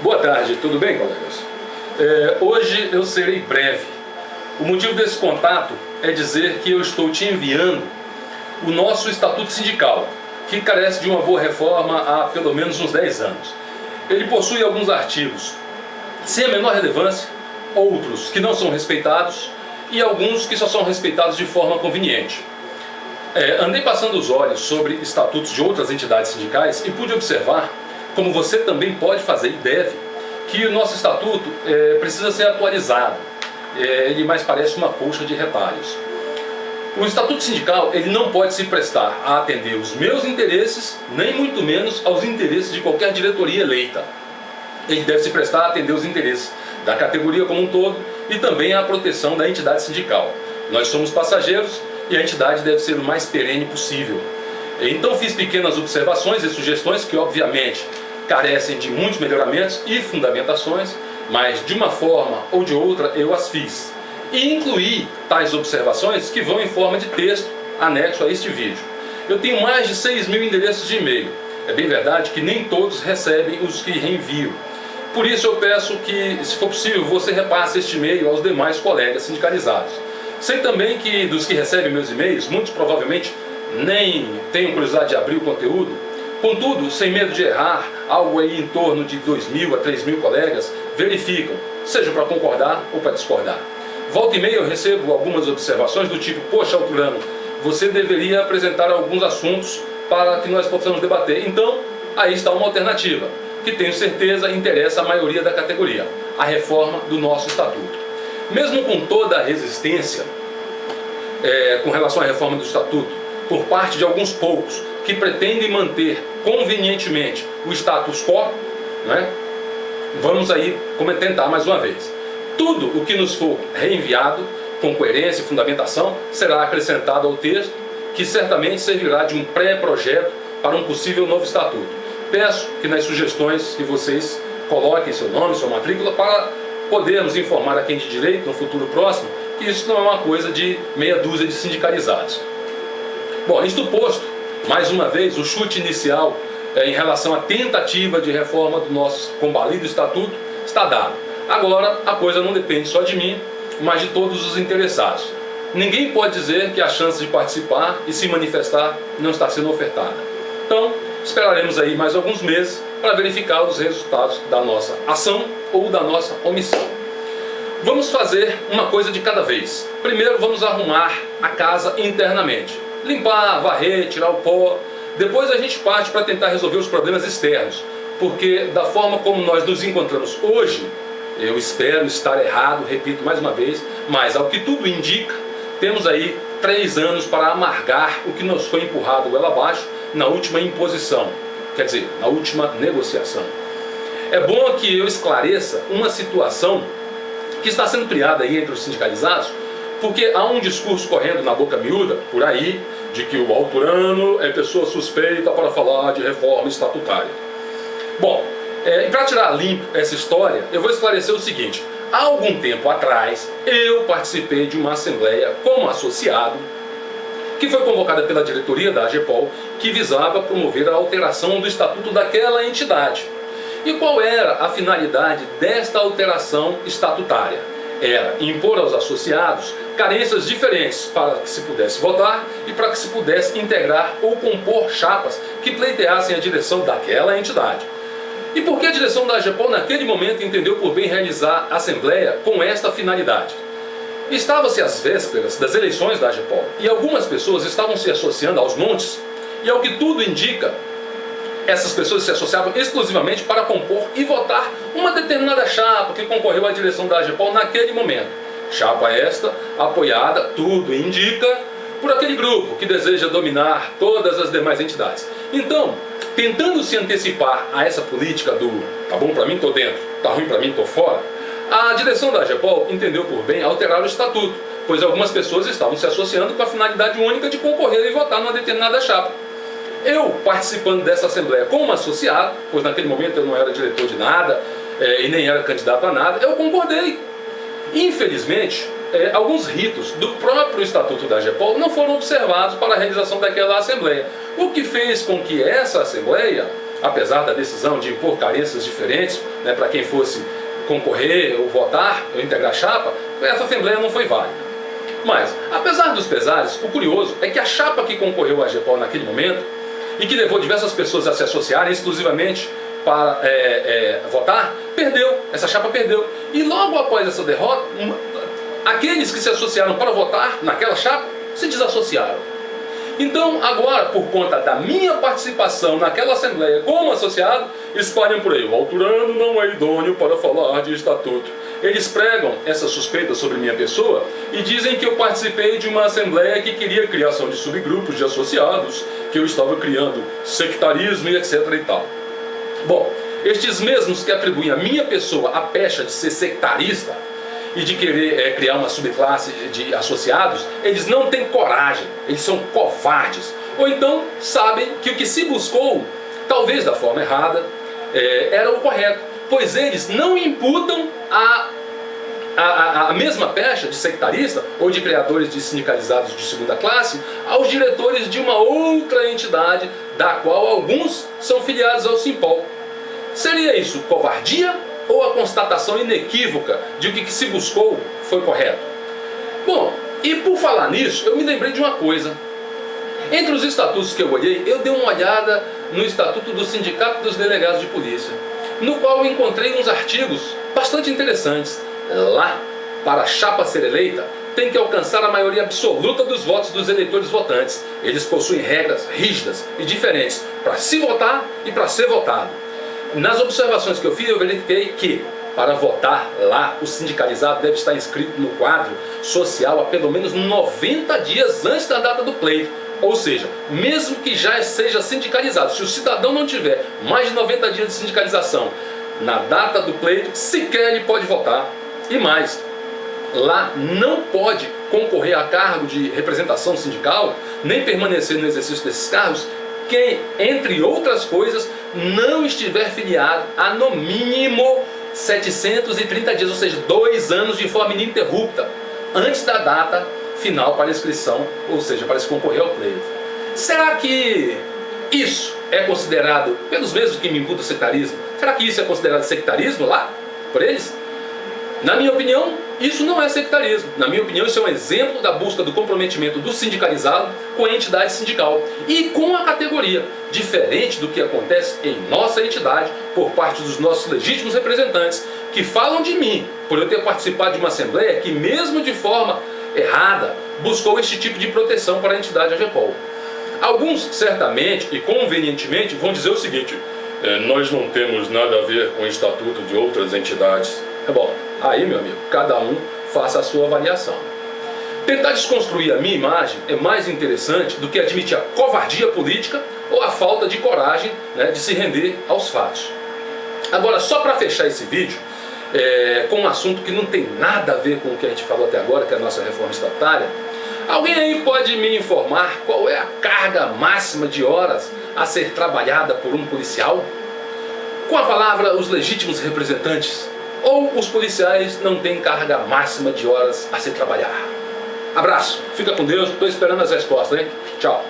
Boa tarde, tudo bem, colegas? Hoje eu serei breve. O motivo desse contato é dizer que eu estou te enviando o nosso Estatuto Sindical, que carece de uma boa reforma há pelo menos uns 10 anos. Ele possui alguns artigos sem a menor relevância, outros que não são respeitados e alguns que só são respeitados de forma conveniente. Andei passando os olhos sobre estatutos de outras entidades sindicais e pude observar, como você também pode fazer e deve, que o nosso estatuto precisa ser atualizado. Ele mais parece uma colcha de retalhos. O estatuto sindical ele não pode se prestar a atender os meus interesses, nem muito menos aos interesses de qualquer diretoria eleita. Ele deve se prestar a atender os interesses da categoria como um todo e também à proteção da entidade sindical. Nós somos passageiros e a entidade deve ser o mais perene possível. Então fiz pequenas observações e sugestões que obviamente carecem de muitos melhoramentos e fundamentações, mas de uma forma ou de outra eu as fiz. E incluí tais observações que vão em forma de texto anexo a este vídeo. Eu tenho mais de 6.000 endereços de e-mail. É bem verdade que nem todos recebem os que reenvio. Por isso eu peço que, se for possível, você repasse este e-mail aos demais colegas sindicalizados. Sei também que dos que recebem meus e-mails, muitos provavelmente nem tenham curiosidade de abrir o conteúdo. Contudo, sem medo de errar, algo aí em torno de 2.000 a 3.000 colegas verificam, seja para concordar ou para discordar. Volta e meia eu recebo algumas observações do tipo: poxa, Alturano, você deveria apresentar alguns assuntos para que nós possamos debater. Então, aí está uma alternativa, que tenho certeza interessa a maioria da categoria: a reforma do nosso estatuto. Mesmo com toda a resistência com relação à reforma do estatuto, por parte de alguns poucos que pretendem manter convenientemente o status quo, né? Vamos aí tentar mais uma vez. Tudo o que nos for reenviado, com coerência e fundamentação, será acrescentado ao texto, que certamente servirá de um pré-projeto para um possível novo estatuto. Peço que nas sugestões que vocês coloquem seu nome, sua matrícula, para podermos informar a quem de direito, no futuro próximo, que isso não é uma coisa de meia dúzia de sindicalizados. Bom, isto posto, mais uma vez, o chute inicial em relação à tentativa de reforma do nosso combalido estatuto está dado. Agora, a coisa não depende só de mim, mas de todos os interessados. Ninguém pode dizer que a chance de participar e se manifestar não está sendo ofertada. Então, esperaremos aí mais alguns meses para verificar os resultados da nossa ação ou da nossa omissão. Vamos fazer uma coisa de cada vez. Primeiro vamos arrumar a casa internamente. Limpar, varrer, tirar o pó. Depois a gente parte para tentar resolver os problemas externos. Porque da forma como nós nos encontramos hoje, eu espero estar errado, repito mais uma vez, mas ao que tudo indica, temos aí 3 anos para amargar o que nos foi empurrado goela abaixo na última imposição, quer dizer, na última negociação. É bom que eu esclareça uma situação que está sendo criada aí entre os sindicalizados, porque há um discurso correndo na boca miúda, por aí, de que o Alturano é pessoa suspeita para falar de reforma estatutária. Bom, e para tirar limpo essa história, eu vou esclarecer o seguinte: há algum tempo atrás, eu participei de uma assembleia como associado, que foi convocada pela diretoria da AGEPOL, que visava promover a alteração do estatuto daquela entidade. E qual era a finalidade desta alteração estatutária? Era impor aos associados carências diferentes para que se pudesse votar e para que se pudesse integrar ou compor chapas que pleiteassem a direção daquela entidade. E por que a direção da AGEPOL naquele momento entendeu por bem realizar a assembleia com esta finalidade? Estava-se às vésperas das eleições da AGEPOL e algumas pessoas estavam se associando aos montes, e ao que tudo indica, essas pessoas se associavam exclusivamente para compor e votar uma determinada chapa que concorreu à direção da AGEPOL naquele momento. Chapa esta apoiada, tudo indica, por aquele grupo que deseja dominar todas as demais entidades. Então, tentando se antecipar a essa política do tá bom pra mim, tô dentro, tá ruim pra mim, tô fora, a direção da AGEPOL entendeu por bem alterar o estatuto, pois algumas pessoas estavam se associando com a finalidade única de concorrer e votar numa determinada chapa. Eu, participando dessa assembleia como associado, pois naquele momento eu não era diretor de nada e nem era candidato a nada, eu concordei. Infelizmente, alguns ritos do próprio Estatuto da AGEPOL não foram observados para a realização daquela assembleia, o que fez com que essa assembleia apesar da decisão de impor carências diferentes, né, para quem fosse concorrer ou votar ou integrar a chapa, essa Assembleia não foi válida. Mas, apesar dos pesares, o curioso é que a chapa que concorreu à AGEPOL naquele momento, e que levou diversas pessoas a se associarem exclusivamente para votar, perdeu. Essa chapa perdeu. E logo após essa derrota, aqueles que se associaram para votar naquela chapa se desassociaram. Então, agora, por conta da minha participação naquela Assembleia como associado, espalham por aí: o Alturano não é idôneo para falar de estatuto. Eles pregam essa suspeita sobre minha pessoa e dizem que eu participei de uma Assembleia que queria a criação de subgrupos de associados, que eu estava criando sectarismo e etc e tal. Bom, estes mesmos que atribuem à minha pessoa a pecha de ser sectarista e de querer criar uma subclasse de associados, eles não têm coragem, eles são covardes. Ou então sabem que o que se buscou, talvez da forma errada, era o correto, pois eles não imputam a mesma pecha de sectarista ou de criadores de sindicalizados de segunda classe aos diretores de uma outra entidade, da qual alguns são filiados ao Simpol. Seria isso covardia ou a constatação inequívoca de que o que se buscou foi correto? Bom, e por falar nisso, eu me lembrei de uma coisa. Entre os estatutos que eu olhei, eu dei uma olhada no Estatuto do Sindicato dos Delegados de Polícia, no qual eu encontrei uns artigos bastante interessantes. Lá, para a chapa ser eleita, tem que alcançar a maioria absoluta dos votos dos eleitores votantes. Eles possuem regras rígidas e diferentes para se votar e para ser votado. Nas observações que eu fiz, eu verifiquei que, para votar lá, o sindicalizado deve estar inscrito no quadro social há pelo menos 90 dias antes da data do pleito. Ou seja, mesmo que já seja sindicalizado, se o cidadão não tiver mais de 90 dias de sindicalização na data do pleito, sequer ele pode votar. E mais, lá não pode concorrer a cargo de representação sindical, nem permanecer no exercício desses cargos, quem, entre outras coisas, não estiver filiado a no mínimo 730 dias, ou seja, 2 anos de forma ininterrupta, antes da data final para inscrição, ou seja, para se concorrer ao pleito. Será que isso é considerado, pelos mesmos que me imputam sectarismo, será que isso é considerado sectarismo lá, por eles? Na minha opinião, isso não é sectarismo. Na minha opinião, isso é um exemplo da busca do comprometimento do sindicalizado com a entidade sindical e com a categoria, diferente do que acontece em nossa entidade por parte dos nossos legítimos representantes, que falam de mim por eu ter participado de uma assembleia que, mesmo de forma errada, buscou este tipo de proteção para a entidade AGEPOL. Alguns, certamente e convenientemente, vão dizer o seguinte: nós não temos nada a ver com o estatuto de outras entidades. Bom, aí, meu amigo, cada um faça a sua avaliação. Tentar desconstruir a minha imagem é mais interessante do que admitir a covardia política ou a falta de coragem, né, de se render aos fatos. Agora, só para fechar esse vídeo, com um assunto que não tem nada a ver com o que a gente falou até agora, que é a nossa reforma estatutária, alguém aí pode me informar qual é a carga máxima de horas a ser trabalhada por um policial? Com a palavra, os legítimos representantes, ou os policiais não têm carga máxima de horas a se trabalhar? Abraço, fica com Deus, estou esperando as respostas, hein? Tchau.